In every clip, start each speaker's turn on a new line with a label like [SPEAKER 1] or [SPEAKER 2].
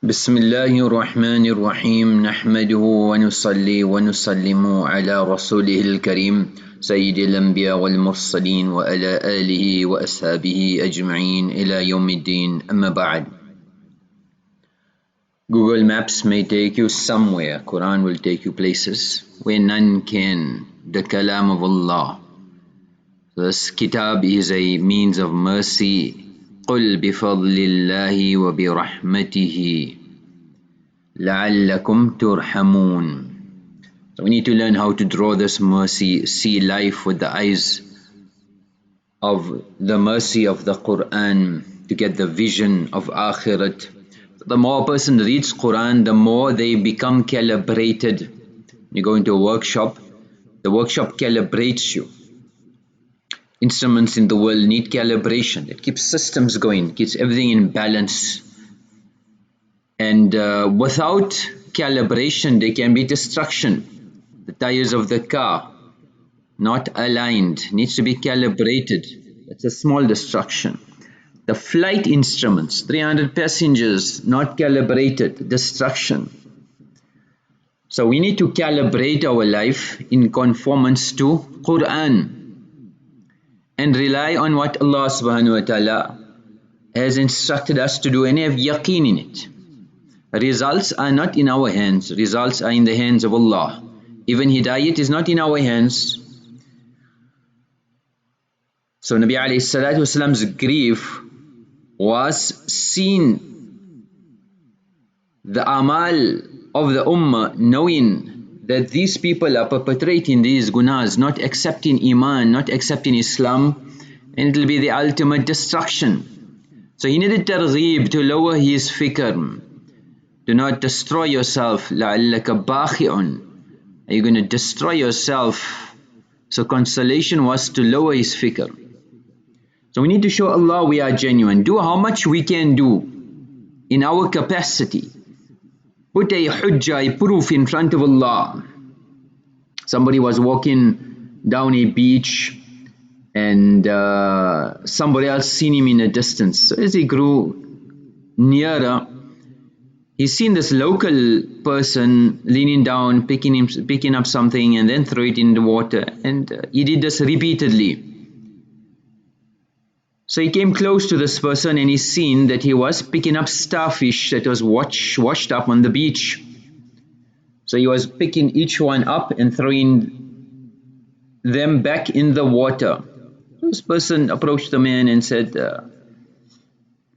[SPEAKER 1] بسم الله الرحمن الرحيم نحمده ونصلي ونسلم على رسوله الكريم سيد الأنبياء والمرسلين وعلى آله وأصحابه أجمعين إلى يوم الدين أما بعد. Google Maps may take you somewhere, Quran will take you places where none can. The Kalam of Allah. This kitab is a means of mercy. قل بفضل الله وبرحمته لعلكم ترحمون. So we need to learn how to draw this mercy, see life with the eyes of the mercy of the Quran, to get the vision of Akhirat. The more a person reads Quran, the more they become calibrated. You go into a workshop, the workshop calibrates you. Instruments in the world need calibration. It keeps systems going, keeps everything in balance. And without calibration, there can be destruction. The tires of the car, not aligned, needs to be calibrated. That's a small destruction. The flight instruments, 300 passengers, not calibrated, destruction. So we need to calibrate our life in conformance to Quran and rely on what Allah subhanahu wa ta'ala has instructed us to do and have yaqeen in it. Results are not in our hands, results are in the hands of Allah. Even hidayat is not in our hands. So Nabi alayhi salatu wasalam's grief was seen, the amal of the ummah, knowing that these people are perpetrating these gunas, not accepting iman, not accepting Islam, and it will be the ultimate destruction. So he needed targheeb to lower his fikr. Do not destroy yourself. لَعَلَّكَ بَاخِعٌ. Are you going to destroy yourself? So consolation was to lower his fikr. So we need to show Allah we are genuine. Do how much we can do in our capacity. Put a hujjah, a proof in front of Allah. Somebody was walking down a beach and somebody else seen him in a distance. So as he grew nearer, he's seen this local person leaning down, picking up something and then throw it in the water. And he did this repeatedly. So he came close to this person and he seen that he was picking up starfish that was washed up on the beach. So he was picking each one up and throwing them back in the water. This person approached the man and said, can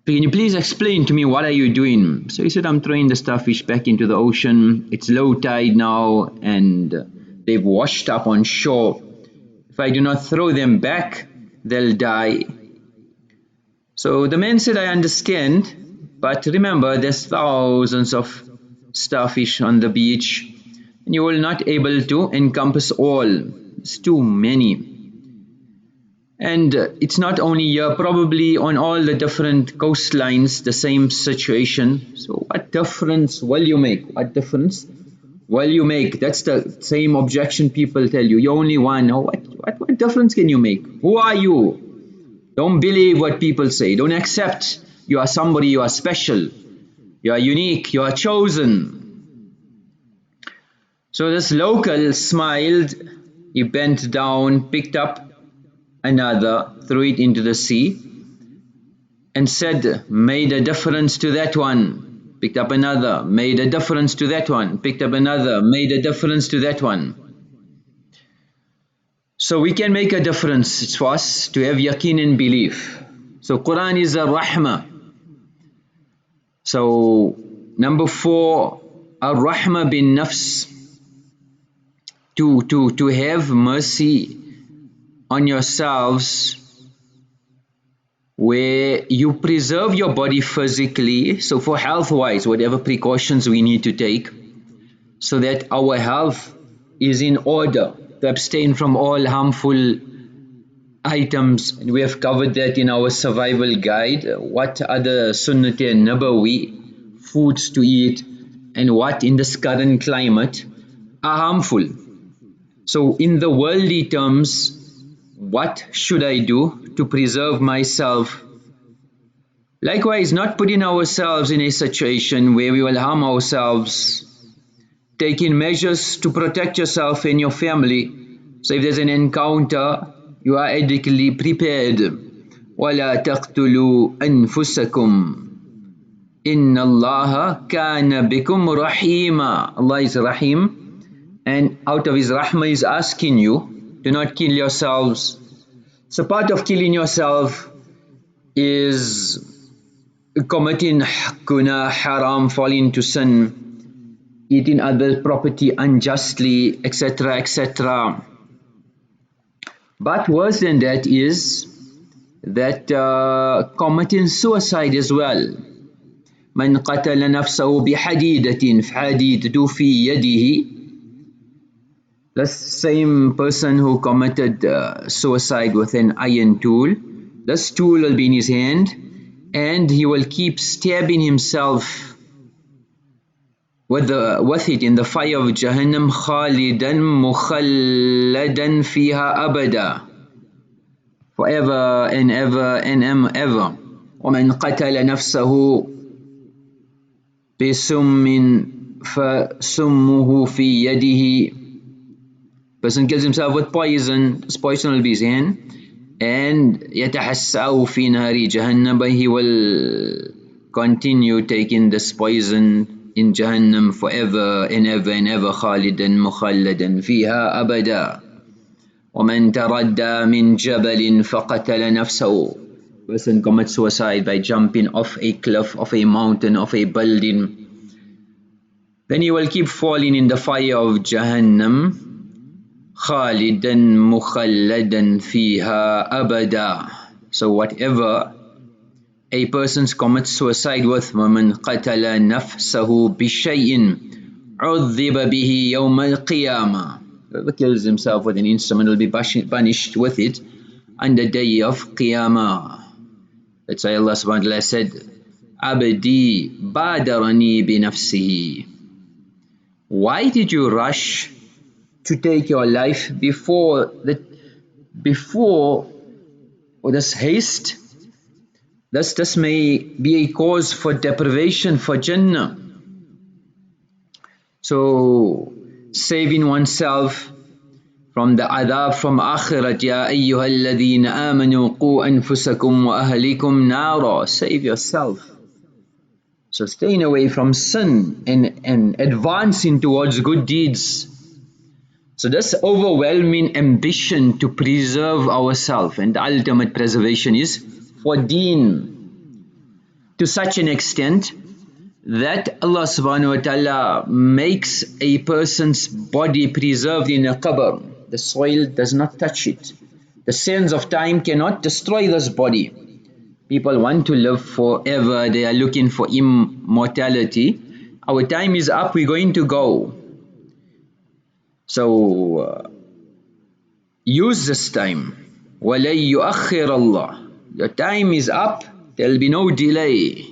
[SPEAKER 1] you please explain to me what are you doing? So he said, I'm throwing the starfish back into the ocean. It's low tide now and they've washed up on shore. If I do not throw them back, they'll die. So the man said, I understand, but remember there's thousands of starfish on the beach and you will not able to encompass all. It's too many. And it's not only here, probably on all the different coastlines, the same situation. So what difference will you make? What difference will you make? That's the same objection people tell you. You're only one. Oh, what difference can you make? Who are you? Don't believe what people say. Don't accept you are somebody, you are special, you are unique, you are chosen. So this local smiled, he bent down, picked up another, threw it into the sea and said, made a difference to that one. Picked up another, made a difference to that one. Picked up another, made a difference to that one. So we can make a difference. It's for us to have yaqeen and belief. So Quran is a Rahmah. So number 4, Ar-Rahmah bin Nafs. To have mercy on yourselves where you preserve your body physically. So for health wise, whatever precautions we need to take so that our health is in order, to abstain from all harmful items. And we have covered that in our survival guide. What are the Sunnat and Nabawi foods to eat and what in this current climate are harmful. So in the worldly terms, what should I do to preserve myself Likewise, not putting ourselves in a situation where we will harm ourselves, taking measures to protect yourself and your family. So if there's an encounter, you are adequately prepared. وَلَا تَقْتُلُوا أَنفُسَكُمْ إِنَّ اللَّهَ كَانَ بِكُمْ رَحِيمًا. Allah is Rahim, and out of His Rahmah is asking you, do not kill yourselves. So part of killing yourself is committing guna, haram, falling into sin, eating other property unjustly, etc., etc. But worse than that is that committing suicide as well. من قتل نفسه بحديدة فحديدة في يده. The same person who committed suicide with an iron tool, this tool will be in his hand, and he will keep stabbing himself with it in the fire of Jahannam, خالدا مخلدا فيها أبدا, forever and ever and ever. ومن قتل نفسه بسم فسمه في يده. Person kills himself with poison, this poison will be his hand, and يتحسأه في نار جهنم, but he will continue taking this poison in Jahannam forever and ever and ever, خالدا مخلدا فيها أبدا. ومن تردى من جبل فقتل نفسه. Person commits suicide by jumping off a cliff, off a mountain, off a building, then he will keep falling in the fire of Jahannam, خالدا مخلدا فيها أبدا. So whatever a person commits suicide with, ومن قتل نفسه بشيء عذب به يوم القيامة. Whoever kills himself with an instrument will be punished with it on the day of Qiyamah. That's why Allah subhanahu wa ta'ala said, Abdi badarani binafsihi. Why did you rush to take your life before this haste? This may be a cause for deprivation for Jannah. So saving oneself from the adab from akhirat, Ya ayyuhalladhina amanu qu anfusakum wa ahlikum nara. Save yourself. So staying away from sin and advancing towards good deeds. So this overwhelming ambition to preserve ourselves, and the ultimate preservation is for deen, to such an extent that Allah subhanahu wa ta'ala makes a person's body preserved in a qabr. The soil does not touch it. The sands of time cannot destroy this body. People want to live forever, they are looking for immortality. Our time is up, we're going to go. So use this time. وَلَن يُؤَخِّرَ اللَّهُ. Your time is up, there will be no delay.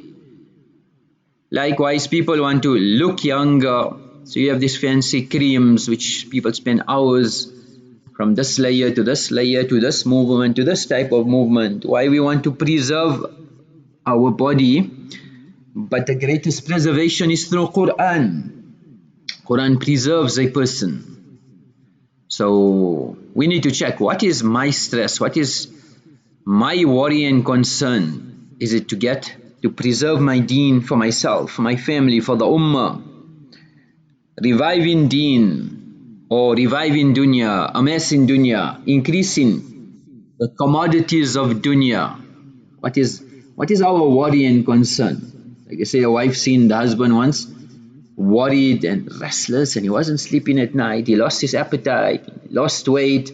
[SPEAKER 1] Likewise, people want to look younger, so you have these fancy creams which people spend hours from this layer to this layer to this movement to this type of movement. Why? We want to preserve our body, but the greatest preservation is through Qur'an. Qur'an preserves a person. So we need to check, what is my stress, what is my worry and concern? Is it to preserve my deen for myself, for my family, for the ummah? Reviving deen or reviving dunya, amassing dunya, increasing the commodities of dunya. What is our worry and concern? Like I say, a wife seen the husband once worried and restless, and he wasn't sleeping at night, he lost his appetite, he lost weight,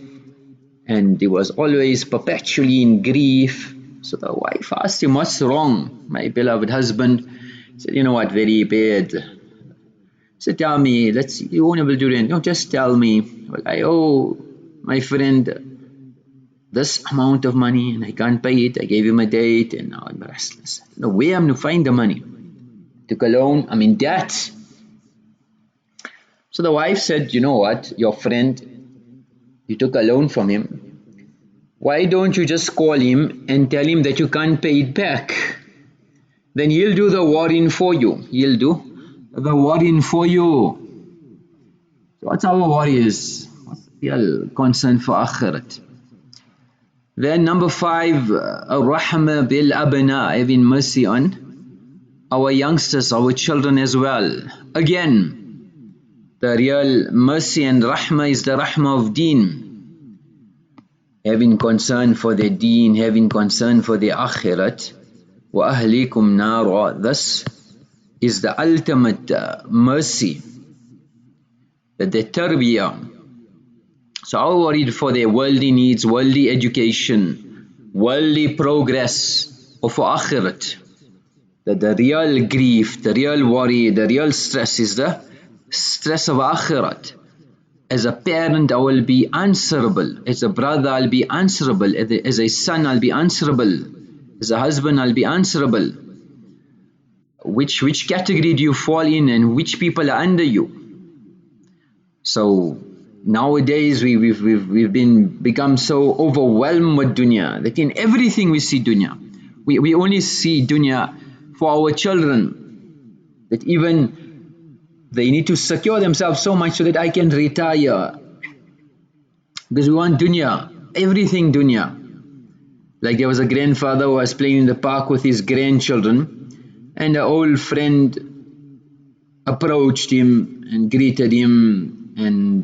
[SPEAKER 1] and he was always perpetually in grief. So the wife asked him, what's wrong, my beloved husband? He said, you know what, very bad. He said, tell me, you won't able to do it. No, just tell me. Well, I owe my friend this amount of money and I can't pay it. I gave him a date and now I'm restless. No way I'm going to find the money. Took a loan, I'm in debt. So the wife said, you know what, your friend, you took a loan from him. Why don't you just call him and tell him that you can't pay it back? then he'll do the worrying for you. He'll do the worrying for you. So what's our worries? What's the real concern for akhirat? Then number 5, Rahmah bil abna, having mercy on our youngsters, our children as well. Again, the real mercy and rahmah is the rahmah of deen. Having concern for their deen, having concern for their akhirat. Wa ahlikum nara. This is the ultimate mercy. That the tarbiyah. So I worried for their worldly needs, worldly education, worldly progress, or for akhirat. That the real grief, the real worry, the real stress is the stress of akhirat. As a parent, I will be answerable. As a brother, I'll be answerable. As a son, I'll be answerable. As a husband, I'll be answerable. Which category do you fall in, and which people are under you? So nowadays we've become so overwhelmed with dunya that in everything we see dunya. We only see dunya for our children, that even they need to secure themselves so much so that I can retire, because we want dunya, everything dunya. Like there was a grandfather who was playing in the park with his grandchildren, and an old friend approached him and greeted him, and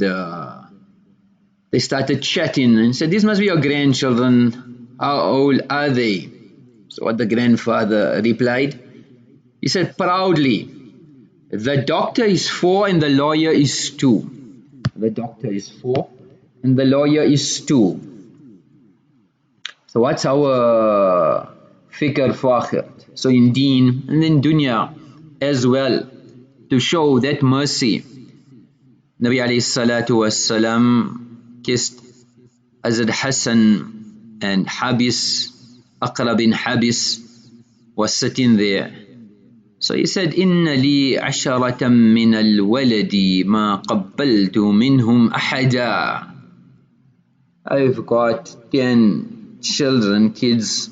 [SPEAKER 1] they started chatting and said, "These must be your grandchildren. How old are they?" So what the grandfather replied, he said proudly, "The doctor is 4 and the lawyer is 2. The doctor is 4 and the lawyer is 2. So what's our fikr for akhirat? So in deen and in dunya as well, to show that mercy. Nabi alayhi salatu wassalam kissed Hazrat Hasan and Habis, Aqra bin Habis was sitting there. So he said, "Inna li 'asharatam min al-waladi ma qabbaltu minhum ahada." I've got 10 children, kids,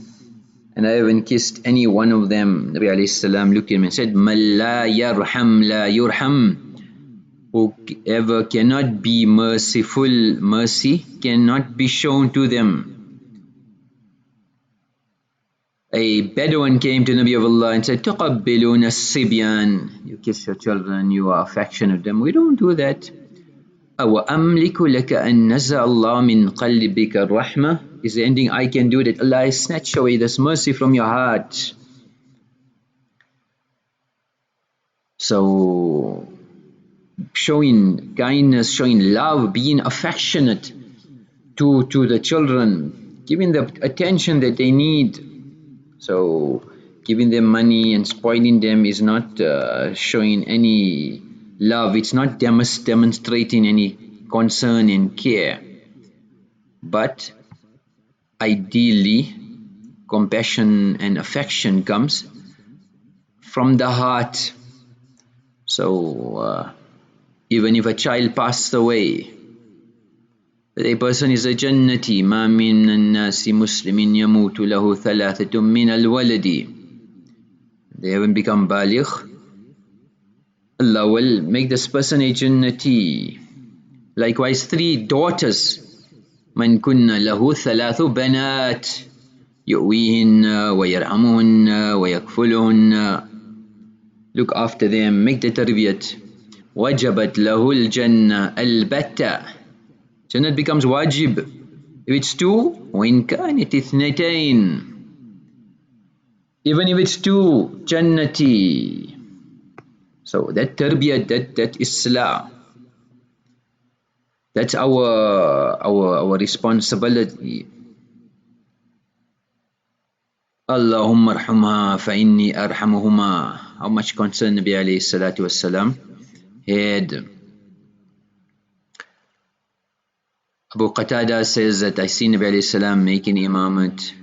[SPEAKER 1] and I haven't kissed any one of them. Nabi alayhi salam looked at him and said, "Man la yarham la yurham." Whoever cannot be merciful, mercy cannot be shown to them. A Bedouin came to Nabi of Allah and said, "Tuqabbiluna as-sibyan." You kiss your children, you are affectionate of them. We don't do that. "Awa amliku laka an naza Allah min qalbika ar-rahmah." Is there anything I can do that Allah has snatched away this mercy from your heart? So showing kindness, showing love, being affectionate to the children, giving them attention that they need. So giving them money and spoiling them is not showing any love. It's not demonstrating any concern and care. But ideally, compassion and affection comes from the heart. So even if a child passed away, a person is a jannati. Ma min an-nasi muslimin yamutu lahu thalathatun min al-waladi. They haven't become baligh, Allah will make this person a jannati. Likewise, 3 daughters. Man kunna lahu thalathu banat yu'wihinna wa yarhamuhunna wa yakfuluhunna. Look after them, make the tarbiyat. Wajabat lahu al-jannah al-batta. Jannah becomes wajib if it's 2, وَإِن كَانَتِ اثْنَتَيْنِ. Even if it's 2, jannati. So that tarbiyat, that islah, that's our responsibility. Allahumma arhamha fa inni arhamuhuma. How much concern Nabi alayhi salatu wassalam had. Abu Qatada says that I see Nabi alayhi salam making imamat.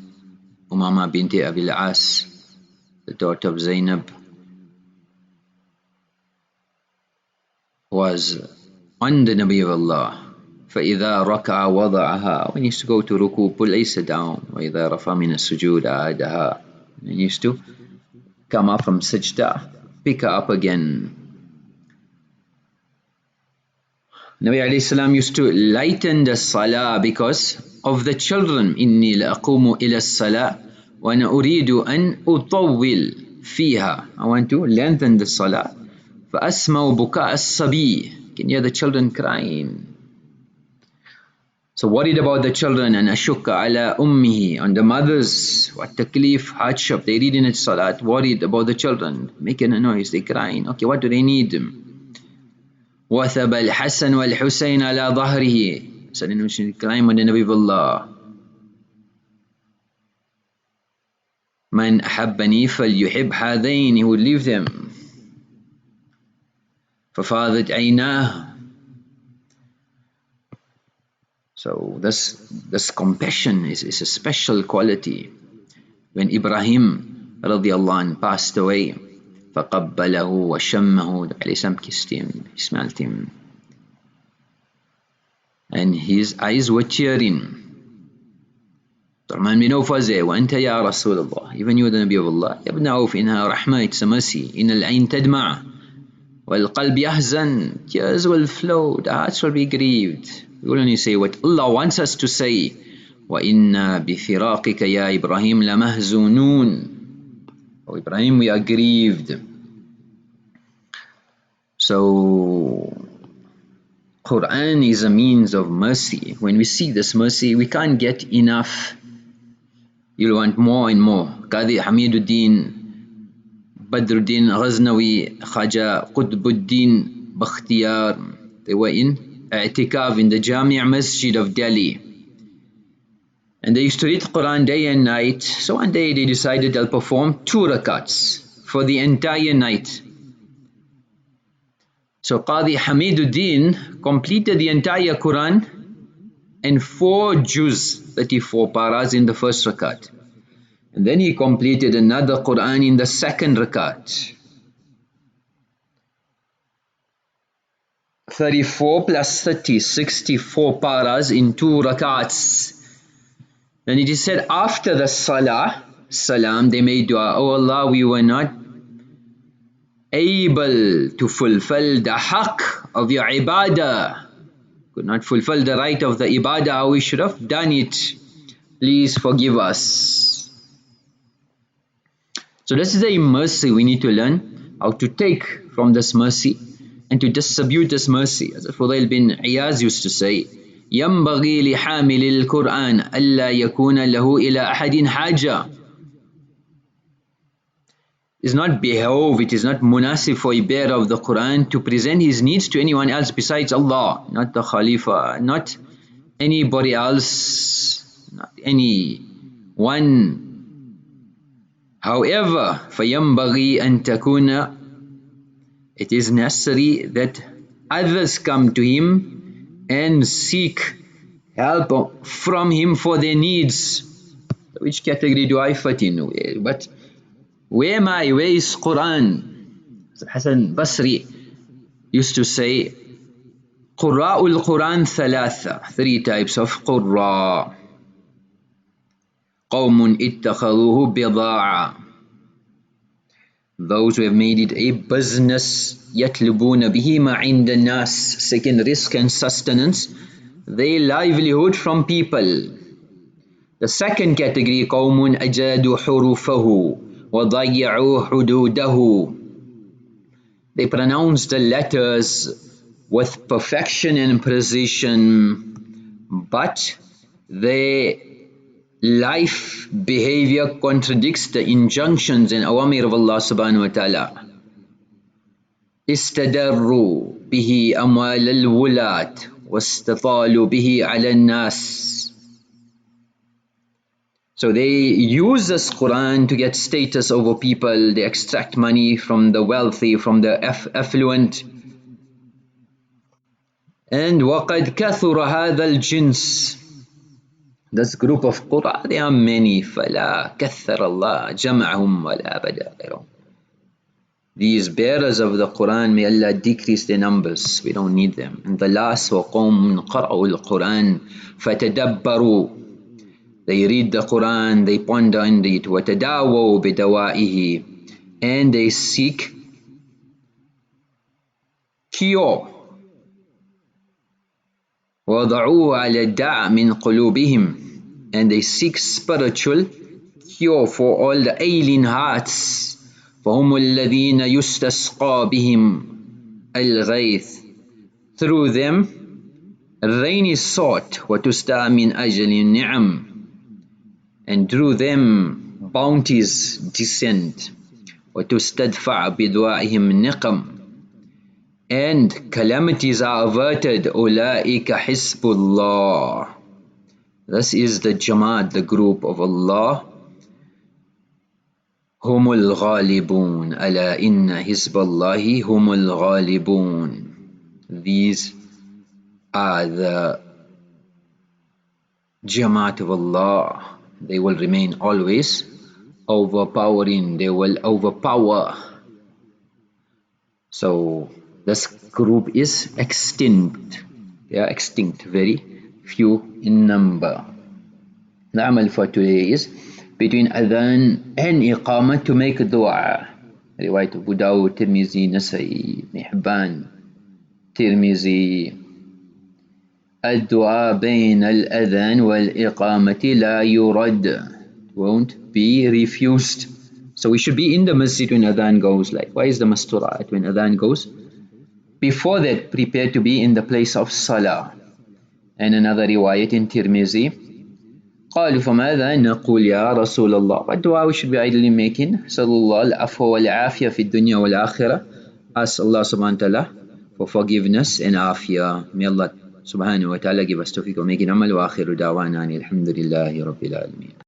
[SPEAKER 1] Umama binti Abil As, the daughter of Zainab, was on the Nabi of Allah. فَإِذَا رَكَعَ وَضَعَهَا. When he used to go to ruku, pull Isa down. وَإِذَا رَفَى مِنَ السُّجُودَ عَادَهَا. When he used to come up from sajda, pick her up again. Nabi alayhi salam used to lighten the salah because of the children. Inni la'aqumu ila salah wa ana uridu an utawwil fiha. I want to lengthen the salah. فَأَسْمَوْ بُكَاءَ الصَّبِي. Can hear the children crying. So worried about the children. And ashukka ala ummihi, on the mothers. What taklif, hardship. They read in it salat, worried about the children. Making a noise, they crying. Okay, what do they need? وَثَبَ الْحَسَنُ وَالْحُسَيْنَ عَلَى ظَهْرِهِ. So then we should climb on the Nabi of Allah. مَنْ أَحَبَّنِي فَلْيُحِبْ هَذَيْنِ. He would leave them. فَفَاضَتْ عَيْنَاهُ. So this compassion is a special quality. When Ibrahim radiallahu anh passed away, فَقَبَّلَهُ وَشَمَّهُ, the Alayhi kissed him, he smelled him. And his eyes were tearing. Rahman bin Auf was there, وَأَنْتَ يَا رَسُولَ اللَّهِ. Even you, the Nabi of Allah. يَا ابْنَ عَوْفِ إِنَّهَا رَحْمَةٌ, it's a mercy. إِنَّ الْعَيْنَ تَدْمَعُ وَالْقَلْبِ يَحْزَنُ. Tears will flow, the hearts will be grieved. We will only say what Allah wants us to say. وَإِنَّا بِفِرَاقِكَ يَا إِبْرَاهِيمُ لَمَهْزُونُونَ. Oh Ibrahim, we are grieved. So Quran is a means of mercy. When we see this mercy, we can't get enough. You'll want more and more. Qaadhi Hameedud, Badruddin Ghaznawi, Khaja Qutbuddin Bakhtiyar, they were in i'tikaf in the Jami' Masjid of Delhi. And they used to read Quran day and night. So one day they decided they'll perform 2 rakats for the entire night. So Qaadhi Hameedud completed the entire Quran and 4 juz, 34 paras in the first rakat. And then he completed another Quran in the second rakat. 34 plus 30, 64 paras in 2 rakats. And it is said after the salam, they made dua, oh Allah, we were not able to fulfill the haqq of your ibadah. Could not fulfill the right of the ibadah how we should have done it. Please forgive us. So this is a mercy we need to learn how to take from this mercy and to distribute this mercy. As Fudhayl bin Iyaadh used to say, ينبغي لحامل القرآن ألا يكون له إلى أحد حاجة. It is not behove, it is not munasib for a bearer of the Quran to present his needs to anyone else besides Allah, not the Khalifa, not anybody else, not anyone. However, فَيَنْبَغِي أَن تَكُونَ, it is necessary that others come to him and seek help from him for their needs. Which category do I fit in? But where am I? Where is Quran? Hasan Basri used to say, Qurra'ul Quran thalatha, 3 types of Qurra. قوم اتخذوه بضاعة, those who have made it a business. يطلبون به ما عند الناس, seeking risk and sustenance, their livelihood from people. The second category, قوم أجادوا حروفه وضيعوا حدوده, they pronounce the letters with perfection and precision, but their life behavior contradicts the injunctions and awamir of Allah subhanahu wa ta'ala. استدروا به أموال الولاة واستطالوا به على الناس. So they use this Quran to get status over people. They extract money from the wealthy, from the affluent. And وَقَدْ كَثُرَ هَذَا الْجِنْسِ, this group of Qur'an, there are many. فَلَا كَثَّرَ اللَّهُ جَمْعَهُمْ وَلَا بَدَى غَيْرُهُمْ. These bearers of the Quran, may Allah decrease their numbers. We don't need them. And the last, وَقَوْمٌ قَرَأُوا الْقُرْآنَ فَتَدَبَّرُوا, they read the Quran, they ponder in it. وَتَدَاوَوْا بِدَوَائِهِ, and they seek cure. وَضَعُوا عَلَى الدَّاءِ مِنْ قُلُوبِهِمْ, and they seek spiritual cure for all the ailing hearts. فَهُمُ الَّذِينَ يُسْتَسْقَى بِهِمْ الْغَيْثِ, through them rain is sought. وَتُسْتَى مِنْ أَجْلِ النِّعَمِ, and through them bounties descend. وَتُسْتَدْفَعْ بِدْوَائِهِمْ نِقَمْ, and calamities are averted. أُولَئِكَ حِزْبُ اللَّهِ, this is the Jamaat, the group of Allah. هُمُ الْغَالِبُونَ أَلَا إِنَّ حِزْبَ اللَّهِ هُمُ الْغَالِبُونَ, these are the Jamaat of Allah. They will remain always overpowering, they will overpower. So this group is extinct. They are extinct, very few in number. The amal for today is between adhan and iqamah to make dua. Riwayat Abu Dawud, Tirmizi, Nasai, Ibn Hibban, Tirmizi. الدعاء بين الأذان والإقامة لا يرد, won't be refused. So we should be in the masjid when adhan goes. Like, why is the masturat when adhan goes? Before that, prepare to be in the place of salah. And another riwayat in Tirmizi, قالوا فماذا نقول يا رسول الله, what dua we should be ideally making? صلى الله العفو والعافية في الدنيا والآخرة. Ask Allah subhanahu wa ta'ala for forgiveness and afiyah. May Allah subhanahu wa ta'ala give us tawfiq wa making amal wa akhiru dawana alhamdulillahi rabbil alameen.